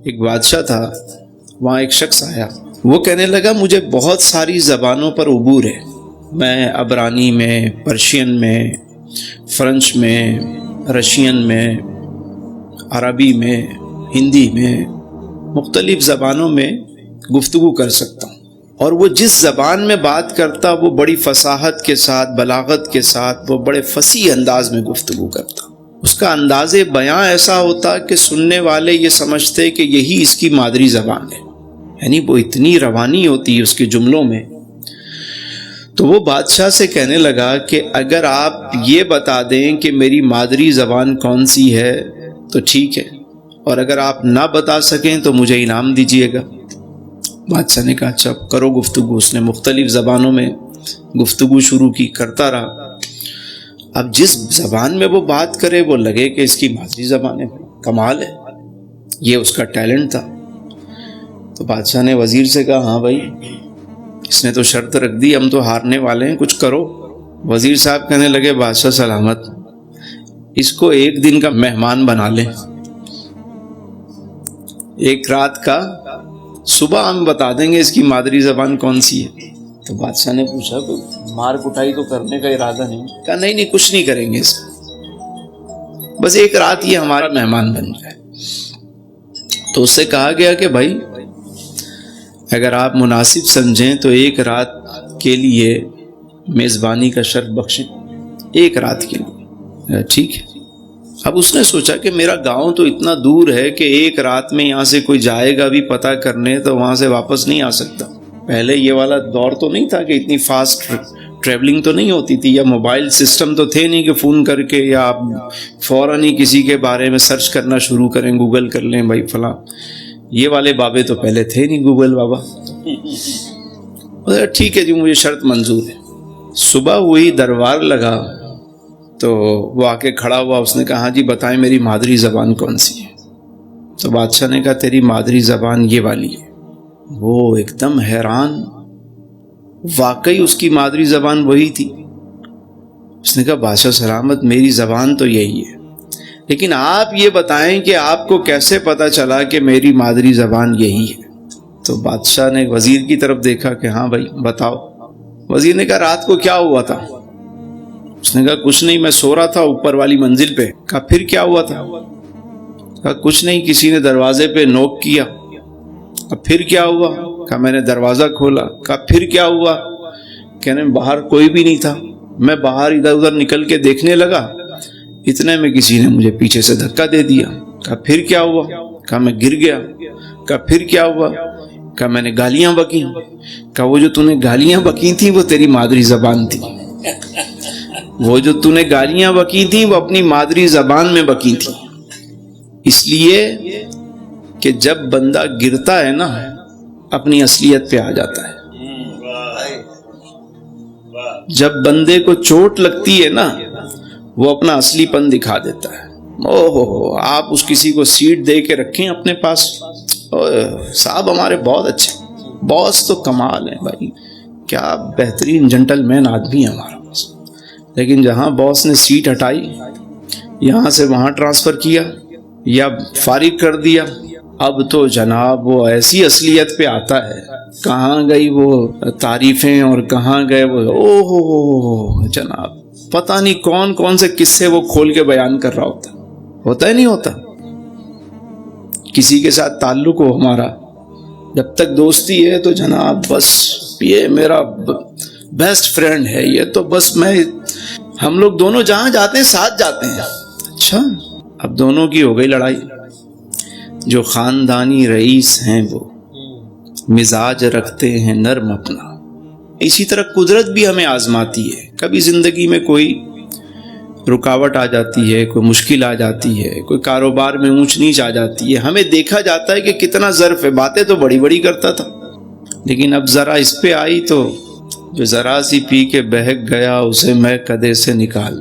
ایک بادشاہ تھا، وہاں ایک شخص آیا، وہ کہنے لگا مجھے بہت ساری زبانوں پر عبور ہے، میں عبرانی میں، پرشین میں، فرنچ میں، رشین میں، عربی میں، ہندی میں، مختلف زبانوں میں گفتگو کر سکتا ہوں، اور وہ جس زبان میں بات کرتا وہ بڑی فصاحت کے ساتھ، بلاغت کے ساتھ، وہ بڑے فصیح انداز میں گفتگو کرتا، اس کا انداز بیاں ایسا ہوتا کہ سننے والے یہ سمجھتے کہ یہی اس کی مادری زبان ہے، یعنی وہ اتنی روانی ہوتی ہے اس کے جملوں میں۔ تو وہ بادشاہ سے کہنے لگا کہ اگر آپ یہ بتا دیں کہ میری مادری زبان کون سی ہے تو ٹھیک ہے، اور اگر آپ نہ بتا سکیں تو مجھے انعام دیجیے گا۔ بادشاہ نے کہا اچھا کرو گفتگو۔ اس نے مختلف زبانوں میں گفتگو شروع کی، کرتا رہا۔ اب جس زبان میں وہ بات کرے وہ لگے کہ اس کی مادری زبان ہے، کمال ہے، یہ اس کا ٹیلنٹ تھا۔ تو بادشاہ نے وزیر سے کہا ہاں بھائی، اس نے تو شرط رکھ دی، ہم تو ہارنے والے ہیں، کچھ کرو۔ وزیر صاحب کہنے لگے بادشاہ سلامت، اس کو ایک دن کا مہمان بنا لیں، ایک رات کا، صبح ہم بتا دیں گے اس کی مادری زبان کون سی ہے۔ تو بادشاہ نے پوچھا مار کٹائی تو کرنے کا ارادہ نہیں؟ کہا نہیں کچھ نہیں کریں گے اس کا، بس ایک رات یہ ہمارا مہمان بن جائے۔ تو اس سے کہا گیا کہ بھائی اگر آپ مناسب سمجھیں تو ایک رات کے لیے میزبانی کا شرط بخشیں، ایک رات کے لیے، ٹھیک ہے۔ اب اس نے سوچا کہ میرا گاؤں تو اتنا دور ہے کہ ایک رات میں یہاں سے کوئی جائے گا بھی پتہ کرنے تو وہاں سے واپس نہیں آ سکتا۔ پہلے یہ والا دور تو نہیں تھا کہ اتنی فاسٹ ٹریولنگ تو نہیں ہوتی تھی، یا موبائل سسٹم تو تھے نہیں کہ فون کر کے یا آپ فوراً ہی کسی کے بارے میں سرچ کرنا شروع کریں، گوگل کر لیں بھائی فلاں، یہ والے بابے تو پہلے تھے نہیں، گوگل بابا۔ ٹھیک ہے جی مجھے شرط منظور ہے۔ صبح ہوئی، دربار لگا تو وہ آ کے کھڑا ہوا، اس نے کہا ہاں جی بتائیں میری مادری زبان کون سی ہے؟ تو بادشاہ نے کہا تیری مادری زبان یہ والی ہے۔ وہ ایک دم حیران، واقعی اس کی مادری زبان وہی تھی۔ اس نے کہا بادشاہ سلامت میری زبان تو یہی ہے، لیکن آپ یہ بتائیں کہ آپ کو کیسے پتا چلا کہ میری مادری زبان یہی ہے؟ تو بادشاہ نے وزیر کی طرف دیکھا کہ ہاں بھائی بتاؤ۔ وزیر نے کہا رات کو کیا ہوا تھا؟ اس نے کہا کچھ نہیں، میں سو رہا تھا اوپر والی منزل پہ۔ کہا پھر کیا ہوا تھا؟ کہا کچھ نہیں، کسی نے دروازے پہ نوک کیا۔ کہا پھر کیا ہوا؟ کہا میں نے دروازہ کھولا۔ کہا پھر کیا ہوا؟ کہنے باہر کوئی بھی نہیں تھا، میں باہر ادھر ادھر نکل کے دیکھنے لگا، اتنے میں کسی نے مجھے پیچھے سے دھکا دے دیا۔ کہا پھر کیا ہوا؟ کہا میں گر گیا۔ کہا پھر کیا ہوا؟ کہا میں نے گالیاں بکیں۔ کہا وہ جو تو نے گالیاں بکی تھیں وہ تیری مادری زبان تھی، وہ جو تو نے گالیاں بکی تھیں وہ اپنی مادری زبان میں بکی تھیں، اس لیے کہ جب بندہ گرتا ہے نا اپنی اصلیت پہ آ جاتا ہے، جب بندے کو چوٹ لگتی ہے نا وہ اپنا اصلی پن دکھا دیتا ہے۔ اوہ آپ اس کسی کو سیٹ دے کے رکھیں اپنے پاس، صاحب ہمارے بہت اچھے باس تو کمال ہیں بھائی، کیا بہترین جنٹل مین آدمی ہے ہمارا باس، لیکن جہاں باس نے سیٹ ہٹائی، یہاں سے وہاں ٹرانسفر کیا یا فارغ کر دیا، اب تو جناب وہ ایسی اصلیت پہ آتا ہے، کہاں گئی وہ تعریفیں اور کہاں گئے وہ اوہ جناب، پتہ نہیں کون کون سے قصے وہ کھول کے بیان کر رہا ہوتا ہے نہیں ہوتا؟ کسی کے ساتھ تعلق ہو ہمارا، جب تک دوستی ہے تو جناب بس یہ میرا بیسٹ فرینڈ ہے، یہ تو بس ہم لوگ دونوں جہاں جاتے ہیں ساتھ جاتے ہیں۔ اچھا اب دونوں کی ہو گئی لڑائی، جو خاندانی رئیس ہیں وہ مزاج رکھتے ہیں نرم اپنا، اسی طرح قدرت بھی ہمیں آزماتی ہے، کبھی زندگی میں کوئی رکاوٹ آ جاتی ہے، کوئی مشکل آ جاتی ہے، کوئی کاروبار میں اونچ نیچ آ جاتی ہے، ہمیں دیکھا جاتا ہے کہ کتنا ظرف ہے، باتیں تو بڑی بڑی کرتا تھا، لیکن اب ذرا اس پہ آئی تو جو ذرا سی پی کے بہک گیا اسے میں کدے سے نکال